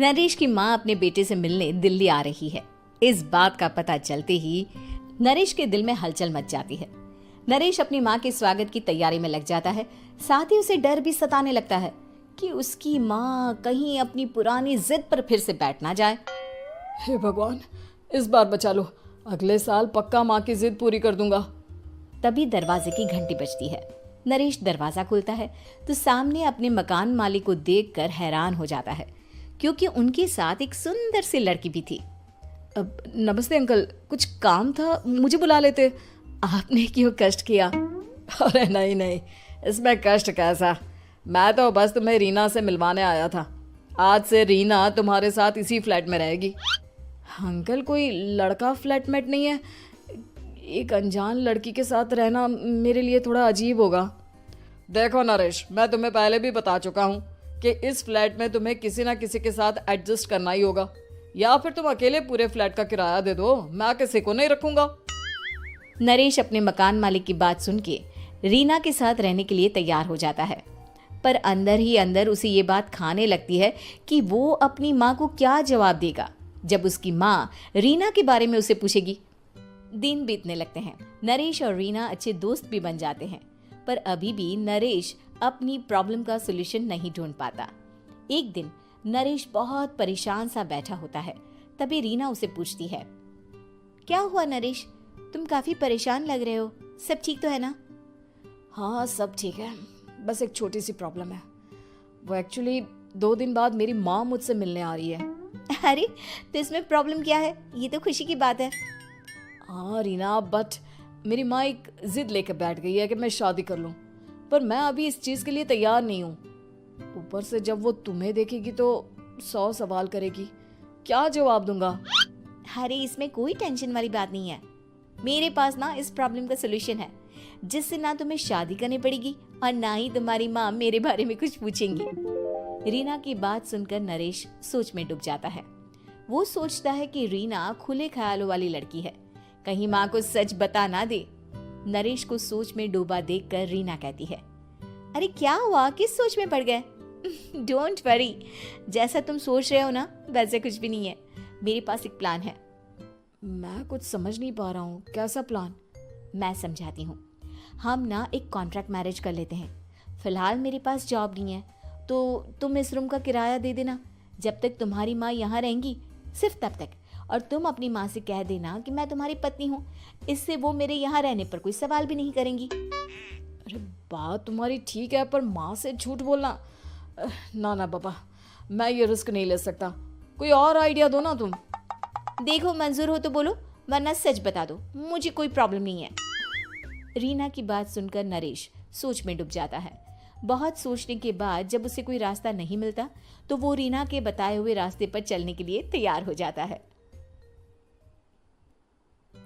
नरेश की माँ अपने बेटे से मिलने दिल्ली आ रही है। इस बात का पता चलते ही नरेश के दिल में हलचल मच जाती है। नरेश अपनी माँ के स्वागत की तैयारी में लग जाता है। साथ ही उसे डर भी सताने लगता है कि उसकी माँ कहीं अपनी पुरानी जिद पर फिर से बैठ ना जाए। हे भगवान, इस बार बचा लो। अगले साल पक्का माँ की जिद पूरी कर दूंगा। तभी दरवाजे की घंटी बजती है। नरेश दरवाजा खोलता है तो सामने अपने मकान मालिक को देखकर हैरान हो जाता है, क्योंकि उनके साथ एक सुंदर सी लड़की भी थी। अब नमस्ते अंकल, कुछ काम था, मुझे बुला लेते। आपने क्यों कष्ट किया? अरे नहीं नहीं, इसमें कष्ट कैसा। मैं तो बस तुम्हें रीना से मिलवाने आया था। आज से रीना तुम्हारे साथ इसी फ्लैट में रहेगी। अंकल, कोई लड़का फ्लैटमेट नहीं है? एक अनजान लड़की के साथ रहना मेरे लिए थोड़ा अजीब होगा। देखो नरेश, मैं तुम्हें पहले भी बता चुका हूँ कि इस फ्लैट में तुम्हें किसी ना किसी के साथ एडजस्ट करना ही होगा, या फिर तुम अकेले पूरे फ्लैट का किराया दे दो, मैं किसी को नहीं रखूंगा। नरेश अपने मकान मालिक की बात सुन के रीना के साथ रहने के लिए तैयार हो जाता है, पर अंदर ही अंदर उसे ये बात खाने लगती है कि वो अपनी माँ को क्या जवाब देगा जब उसकी माँ रीना के बारे में उसे पूछेगी। दिन बीतने लगते हैं। नरेश और रीना अच्छे दोस्त भी बन जाते हैं, पर अभी भी नरेश अपनी प्रॉब्लम का सॉल्यूशन नहीं ढूंढ पाता। एक दिन नरेश बहुत परेशान सा बैठा होता है। तभी रीना उसे पूछती है, क्या हुआ नरेश, तुम काफी परेशान लग रहे हो, सब ठीक तो है ना? हाँ सब ठीक है, बस एक छोटी सी प्रॉब्लम है। वो एक्चुअली 2 दिन बाद मेरी माँ मुझसे मिलने आ रही है। अरे तो इसमें प्रॉब्लम क्या है, ये तो खुशी की बात है। हाँ रीना, बट मेरी माँ एक जिद लेकर बैठ गई है कि मैं शादी कर लूँ, पर मैं अभी इस चीज़ के लिए तैयार नहीं हूँ। ऊपर से जब वो तुम्हें देखेगी तो 100 सवाल करेगी, क्या जवाब दूंगा? अरे इसमें कोई टेंशन वाली बात नहीं है। मेरे पास ना इस प्रॉब्लम का सलूशन है, जिससे ना तुम्हें शादी करनी पड़ेगी और ना ही तुम्हारी माँ मेरे बारे में कुछ पूछेंगी। रीना की बात सुनकर नरेश सोच में डूब जाता है। वो सोचता है कि रीना खुले ख्यालों वाली लड़की है, कहीं माँ को सच बता ना दे। नरेश को सोच में डूबा देखकर रीना कहती है, अरे क्या हुआ, किस सोच में पड़ गए? डोंट वरी, जैसा तुम सोच रहे हो ना वैसे कुछ भी नहीं है। मेरे पास एक प्लान है। मैं कुछ समझ नहीं पा रहा हूँ, कैसा प्लान? मैं समझाती हूँ। हम ना एक कॉन्ट्रैक्ट मैरिज कर लेते हैं। फिलहाल मेरे पास जॉब नहीं है, तो तुम इस रूम का किराया दे देना जब तक तुम्हारी माँ यहाँ रहेंगी, सिर्फ तब तक। और तुम अपनी माँ से कह देना कि मैं तुम्हारी पत्नी हूँ, इससे वो मेरे यहाँ रहने पर कोई सवाल भी नहीं करेंगी। अरे बात तुम्हारी ठीक है, पर माँ से झूठ बोलना, ना ना बाबा, मैं ये रिस्क नहीं ले सकता। कोई और आइडिया दो ना तुम। देखो मंजूर हो तो बोलो, वरना सच बता दो, मुझे कोई प्रॉब्लम नहीं है। रीना की बात सुनकर नरेश सोच में डूब जाता है। बहुत सोचने के बाद जब उसे कोई रास्ता नहीं मिलता तो वो रीना के बताए हुए रास्ते पर चलने के लिए तैयार हो जाता है।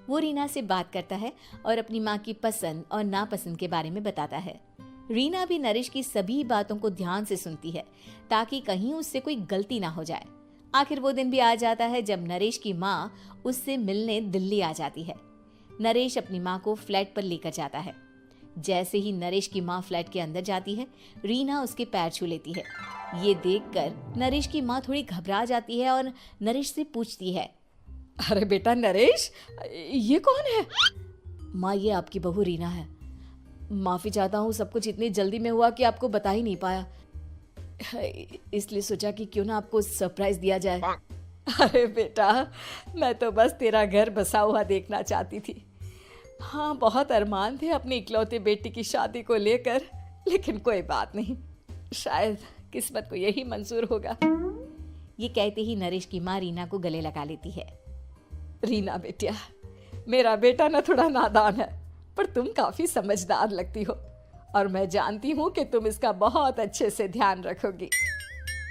वो रीना से बात करता है और अपनी माँ की पसंद और नापसंद के बारे में बताता है। रीना भी नरेश की सभी बातों को ध्यान से सुनती है, ताकि कहीं उससे कोई गलती ना हो जाए। आखिर वो दिन भी आ जाता है जब नरेश की माँ उससे मिलने दिल्ली आ जाती है। नरेश अपनी माँ को फ्लैट पर लेकर जाता है। जैसे ही नरेश की माँ फ्लैट के अंदर जाती है, रीना उसके पैर छू लेती है। ये देखकर नरेश की माँ थोड़ी घबरा जाती है और नरेश से पूछती है, अरे बेटा नरेश, ये कौन है? माँ ये आपकी बहू रीना है। माफ़ी चाहता हूँ, सब कुछ इतनी जल्दी में हुआ कि आपको बता ही नहीं पाया, इसलिए सोचा कि क्यों ना आपको सरप्राइज दिया जाए। अरे बेटा, मैं तो बस तेरा घर बसा हुआ देखना चाहती थी। हाँ, बहुत अरमान थे अपनी इकलौती बेटी की शादी को लेकर, लेकिन कोई बात नहीं, शायद किस्मत को यही मंजूर होगा। ये कहते ही नरेश की माँ रीना को गले लगा लेती है। रीना बेटिया, मेरा बेटा ना थोड़ा नादान है, पर तुम काफ़ी समझदार लगती हो, और मैं जानती हूँ कि तुम इसका बहुत अच्छे से ध्यान रखोगी।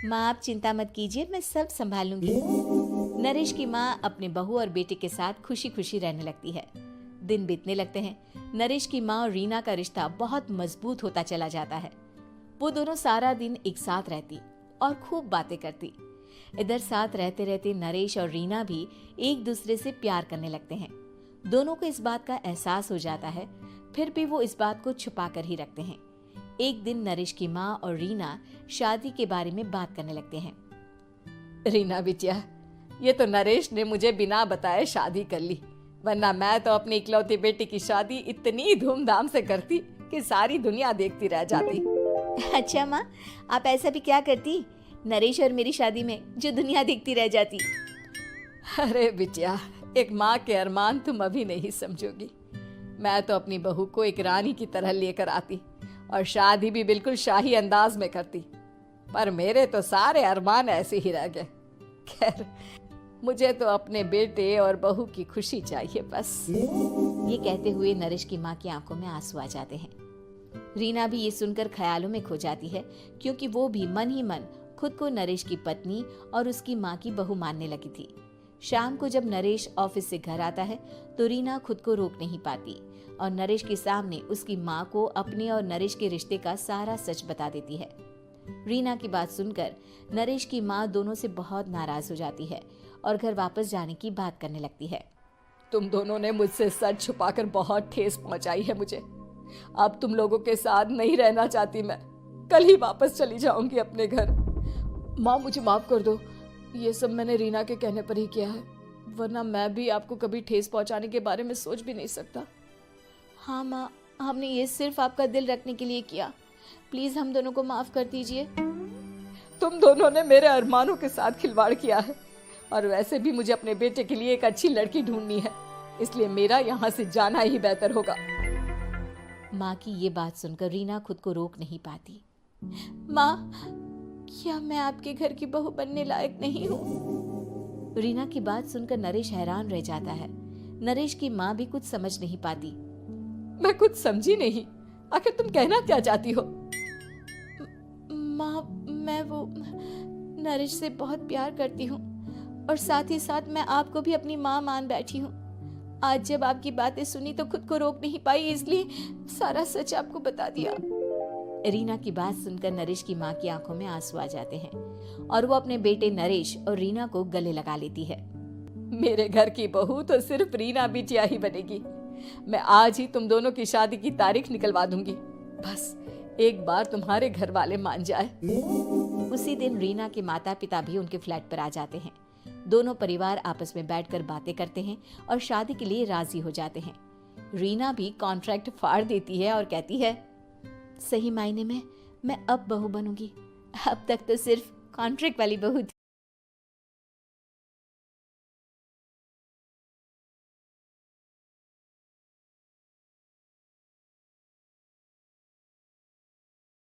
माँ आप चिंता मत कीजिए, मैं सब संभाल लूंगी। नरेश की माँ अपने बहू और बेटे के साथ खुशी खुशी रहने लगती है। दिन बीतने लगते हैं। नरेश की माँ और रीना का रिश्ता बहुत मजबूत होता चला जाता है। वो दोनों सारा दिन एक साथ रहती और खूब बातें करती। इधर साथ रहते रहते नरेश और रीना भी एक दूसरे से प्यार करने लगते हैं। दोनों को इस बात का एहसास हो जाता है, फिर भी वो इस बात को छुपा कर ही रखते हैं। एक दिन नरेश की माँ और रीना शादी के बारे में बात करने लगते हैं। रीना बिटिया, ये तो नरेश ने मुझे बिना बताए शादी कर ली, वरना मैं तो अपनी इकलौती बेटी की शादी इतनी धूमधाम से करती कि सारी दुनिया देखती रह जाती। अच्छा माँ, आप ऐसा भी क्या करती नरेश और मेरी शादी में जो दुनिया देखती रह जाती? अरे बिटिया, एक माँ के अरमान तुम अभी नहीं समझोगी। मैं तो अपनी बहू को एक रानी की तरह लेकर आती और शादी भी बिल्कुल शाही अंदाज में करती, पर मेरे तो सारे अरमान ऐसे ही रह गए। खैर, मुझे तो अपने बेटे और बहू की खुशी चाहिए बस। ये कहते हुए नरेश की माँ की आंखों में आंसू आ जाते हैं। रीना भी ये सुनकर ख्यालों में खो जाती है, क्योंकि वो भी मन ही मन खुद को नरेश की पत्नी और उसकी माँ की बहू मानने लगी थी। शाम को जब नरेश ऑफिस से घर आता है तो रीना खुद को रोक नहीं पाती और नरेश के सामने उसकी माँ को अपने और नरेश के रिश्ते का सारा सच बता देती है। रीना की बात सुनकर नरेश की माँ दोनों से बहुत नाराज हो जाती है और घर वापस जाने की बात करने लगती है। तुम दोनों ने मुझसे सच छुपाकर बहुत ठेस पहुंचाई है मुझे। अब तुम लोगों के साथ नहीं रहना चाहती मैं, कल ही वापस चली जाऊंगी अपने घर। माँ, मुझे माफ कर दो, ये सब मैंने रीना के कहने पर ही किया है, वरना मैं भी आपको कभी ठेस पहुंचाने के बारे में सोच भी नहीं सकता। हाँ माँ, हमने ये सिर्फ आपका दिल रखने के लिए किया, प्लीज हम दोनों को माफ कर दीजिए। तुम दोनों ने मेरे अरमानों के साथ खिलवाड़ किया है, और वैसे भी मुझे अपने बेटे के लिए एक अच्छी लड़की ढूंढनी है, इसलिए मेरा यहाँ से जाना ही बेहतर होगा। माँ की ये बात सुनकर रीना खुद को रोक नहीं पाती। माँ, क्या मैं आपके घर की बहू बनने लायक नहीं हूँ? रीना की बात सुनकर नरेश हैरान रह जाता है। नरेश की माँ भी कुछ समझ नहीं पाती। मैं कुछ समझी नहीं, आखिर तुम कहना क्या चाहती हो? माँ, मैं वो नरेश से बहुत प्यार करती हूँ और साथ ही साथ मैं आपको भी अपनी माँ मान बैठी हूँ। आज जब आपकी बातें सुनी तो खुद को रोक नहीं पाई, इसलिए सारा सच आपको बता दिया। रीना की बात सुनकर नरेश की माँ की आंखों में आंसू आ जाते हैं और वो अपने बेटे नरेश और रीना को गले लगा लेती है। मेरे घर की बहू तो सिर्फ रीना बिटिया ही बनेगी। मैं आज ही तुम दोनों की शादी की तारीख निकलवा दूंगी, बस एक बार तुम्हारे घर वाले मान जाए। उसी दिन रीना के माता पिता भी उनके फ्लैट पर आ जाते हैं। दोनों परिवार आपस में बैठकर बातें करते हैं और शादी के लिए राजी हो जाते हैं। रीना भी कॉन्ट्रैक्ट फाड़ देती है और कहती है, सही मायने में मैं अब बहू बनूंगी, अब तक तो सिर्फ कॉन्ट्रैक्ट वाली बहू थी।